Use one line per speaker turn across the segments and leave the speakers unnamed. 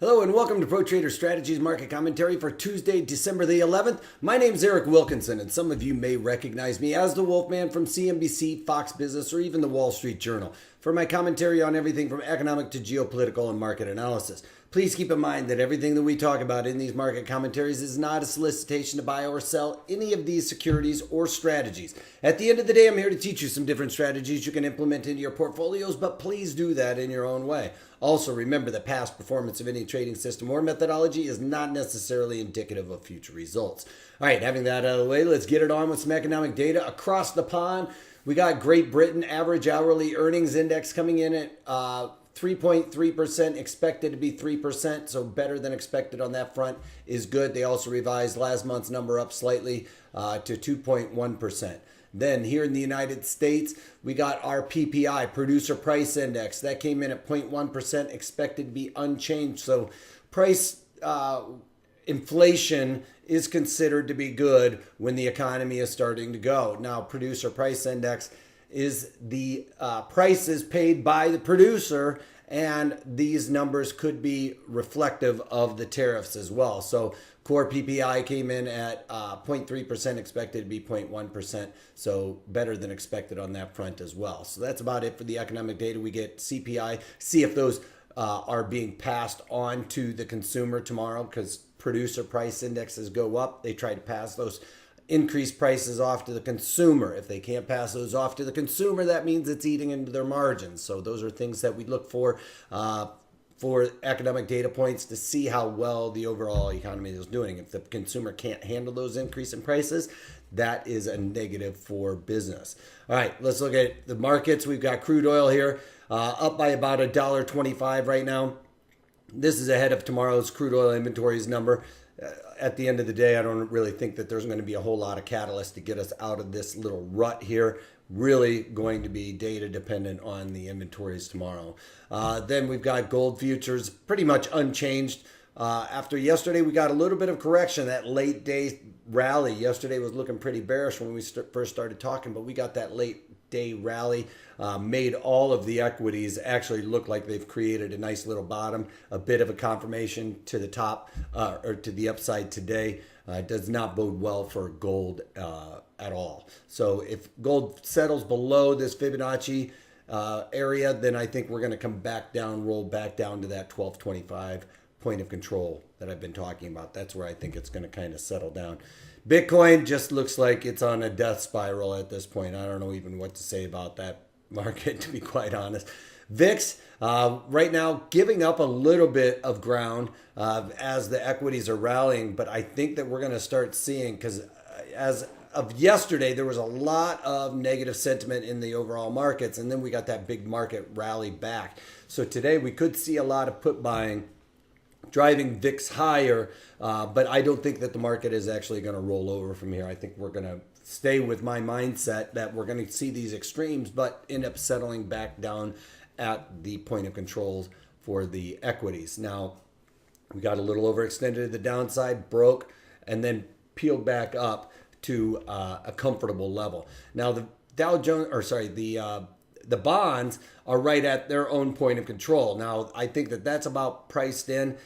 Hello and welcome to Pro Trader Strategies Market Commentary for Tuesday, December the 11th. My name is Eric Wilkinson, and some of you may recognize me as the Wolfman from CNBC, Fox Business, or even the Wall Street Journal for my commentary on everything from economic to geopolitical and market analysis. Please keep in mind that everything that we talk about in these market commentaries is not a solicitation to buy or sell any of these securities or strategies. At the end of the day, I'm here to teach you some different strategies you can implement into your portfolios, but please do that in your own way. Also, remember that past performance of any trading system or methodology is not necessarily indicative of future results. All right, having that out of the way, let's get it on with some economic data across the pond. We got Great Britain average hourly earnings index coming in at 3.3%, expected to be 3%, so better than expected on that front is good. They also revised last month's number up slightly to 2.1%. Then here in the United States, we got our PPI, Producer Price Index. That came in at 0.1%, expected to be unchanged. So price inflation is considered to be good when the economy is starting to go. Now, Producer Price Index is the prices paid by the producer, and these numbers could be reflective of the tariffs as well. So core PPI came in at 0.3%, expected to be 0.1%, so better than expected on that front as well. So that's about it for the economic data. We get CPI, see if those are being passed on to the consumer tomorrow, because producer price indexes go up. They try to pass those increased prices off to the consumer. If they can't pass those off to the consumer, that means it's eating into their margins. So those are things that we look for economic data points to see how well the overall economy is doing. If the consumer can't handle those increase in prices, that is a negative for business. All right, let's look at the markets. We've got crude oil here up by about $1.25 right now. This is ahead of tomorrow's crude oil inventories number. At the end of the day, I don't really think that there's going to be a whole lot of catalyst to get us out of this little rut here. Really going to be data dependent on the inventories tomorrow. Then we've got gold futures pretty much unchanged. After yesterday, we got a little bit of correction. That late day rally yesterday was looking pretty bearish when we first started talking, but we got that late day rally, made all of the equities actually look like they've created a nice little bottom, a bit of a confirmation to the top or to the upside today. Does not bode well for gold at all. So if gold settles below this Fibonacci area, then I think we're going to come back down, roll back down to that 1225 point of control that I've been talking about. That's where I think it's going to kind of settle down. Bitcoin just looks like it's on a death spiral at this point. I don't know even what to say about that market, to be quite honest. VIX right now giving up a little bit of ground as the equities are rallying, but I think that we're going to start seeing, because as of yesterday, there was a lot of negative sentiment in the overall markets, and then we got that big market rally back. So today we could see a lot of put buying driving VIX higher, but I don't think that the market is actually going to roll over from here. I think we're going to stay with my mindset that we're going to see these extremes, but end up settling back down at the point of control for the equities. Now, we got a little overextended to the downside, broke, and then peeled back up to a comfortable level. Now, the Dow Jones, or sorry, the bonds are right at their own point of control. Now, I think that that's about priced in,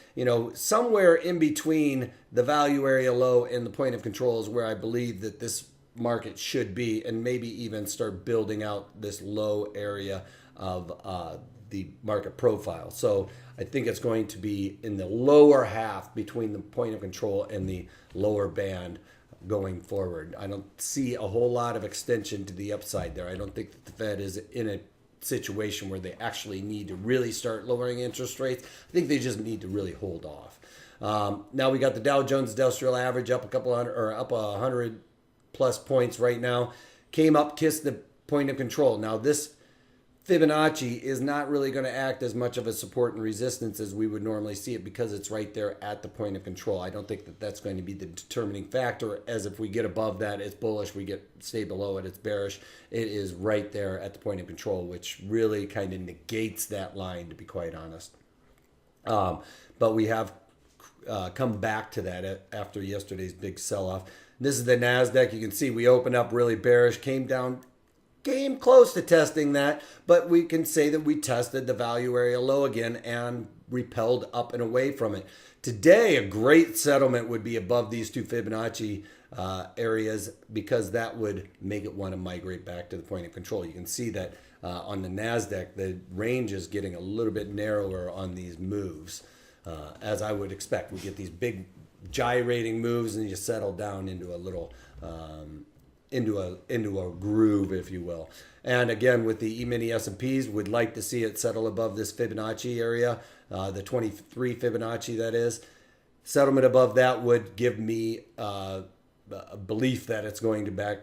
somewhere in between the value area low and the point of control is where I believe that this market should be, and maybe even start building out this low area of the market profile. So I think it's going to be in the lower half between the point of control and the lower band going forward. I don't see a whole lot of extension to the upside there. I don't think that the Fed is in a situation where they actually need to really start lowering interest rates. I think they just need to really hold off. Now we got the Dow Jones Industrial Average up a couple hundred, or up 100 plus points right now. Came up, kissed the point of control. Now this Fibonacci is not really going to act as much of a support and resistance as we would normally see it, because it's right there at the point of control. I don't think that that's going to be the determining factor, as if we get above that, it's bullish. We stay below it, it's bearish. It is right there at the point of control, which really kind of negates that line, to be quite honest. But we have come back to that after yesterday's big sell-off. This is the NASDAQ. You can see we opened up really bearish, came down came close to testing that, but we can say that we tested the value area low again and repelled up and away from it. Today, a great settlement would be above these two Fibonacci areas, because that would make it want to migrate back to the point of control. You can see that on the NASDAQ, the range is getting a little bit narrower on these moves, as I would expect. We get these big gyrating moves and you settle down into a little into a groove, if you will. And again, with the E-mini S&Ps, would like to see it settle above this Fibonacci area, the 23 Fibonacci, that is. Settlement above that would give me a belief that it's going to back,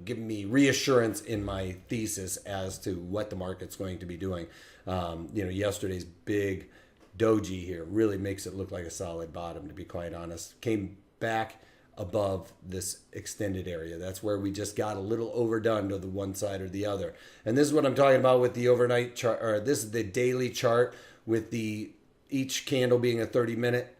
give me reassurance in my thesis as to what the market's going to be doing. Yesterday's big doji here really makes it look like a solid bottom, to be quite honest. Came back above this extended area. That's where we just got a little overdone to the one side or the other. And this is what I'm talking about with the overnight chart, or this is the daily chart with each candle being a 30-minute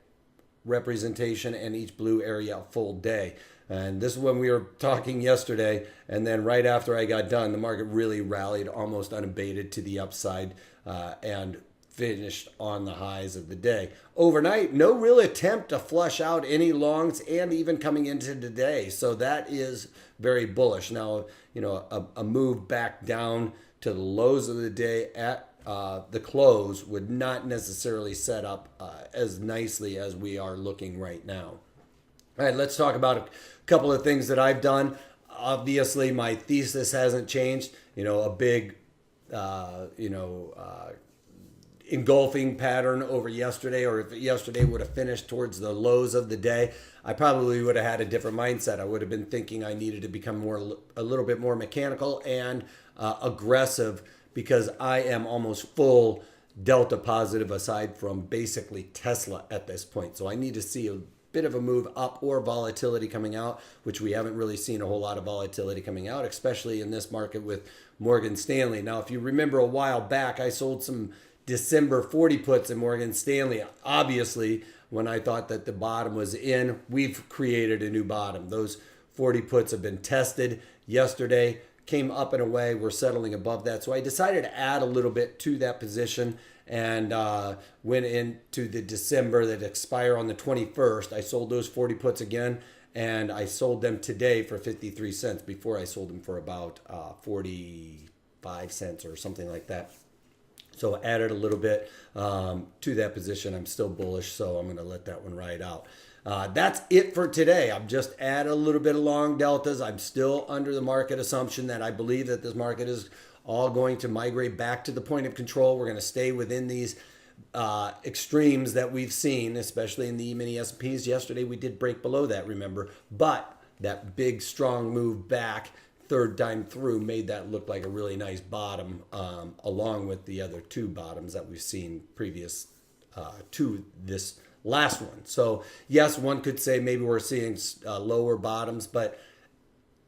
representation and each blue area a full day. And this is when we were talking yesterday, and then right after I got done, the market really rallied almost unabated to the upside and finished on the highs of the day. Overnight, no real attempt to flush out any longs, and even coming into today. So that is very bullish. Now, a move back down to the lows of the day at the close would not necessarily set up as nicely as we are looking right now. All right, let's talk about a couple of things that I've done. Obviously, my thesis hasn't changed. A big, engulfing pattern over yesterday, or if yesterday would have finished towards the lows of the day, I probably would have had a different mindset. I would have been thinking I needed to become a little bit more mechanical and aggressive, because I am almost full delta positive aside from basically Tesla at this point. So I need to see a bit of a move up or volatility coming out, which we haven't really seen a whole lot of volatility coming out, especially in this market with Morgan Stanley. Now, if you remember a while back, I sold some December 40 puts in Morgan Stanley. Obviously, when I thought that the bottom was in, we've created a new bottom. Those 40 puts have been tested yesterday, came up and away. We're settling above that. So I decided to add a little bit to that position and went into the December that expire on the 21st. I sold those 40 puts again, and I sold them today for 53 cents. Before, I sold them for about 45 cents or something like that. So added a little bit to that position. I'm still bullish, so I'm going to let that one ride out. That's it for today. I've just added a little bit of long deltas. I'm still under the market assumption that I believe that this market is all going to migrate back to the point of control. We're going to stay within these extremes that we've seen, especially in the E-mini S&Ps. Yesterday we did break below that, remember, but that big strong move back third time through made that look like a really nice bottom, along with the other two bottoms that we've seen previous to this last one. So yes, one could say maybe we're seeing lower bottoms, but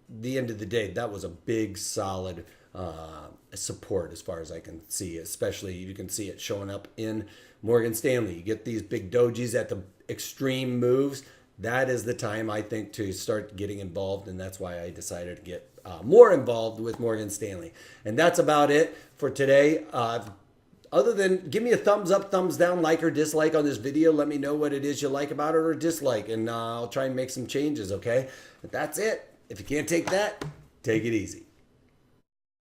at the end of the day, that was a big solid support as far as I can see. Especially you can see it showing up in Morgan Stanley. You get these big dojis at the extreme moves. That is the time, I think, to start getting involved, and that's why I decided to get more involved with Morgan Stanley. And that's about it for today. Other than give me a thumbs up, thumbs down, like or dislike on this video. Let me know what it is you like about it or dislike, and I'll try and make some changes, okay? But that's it. If you can't take that, take it easy.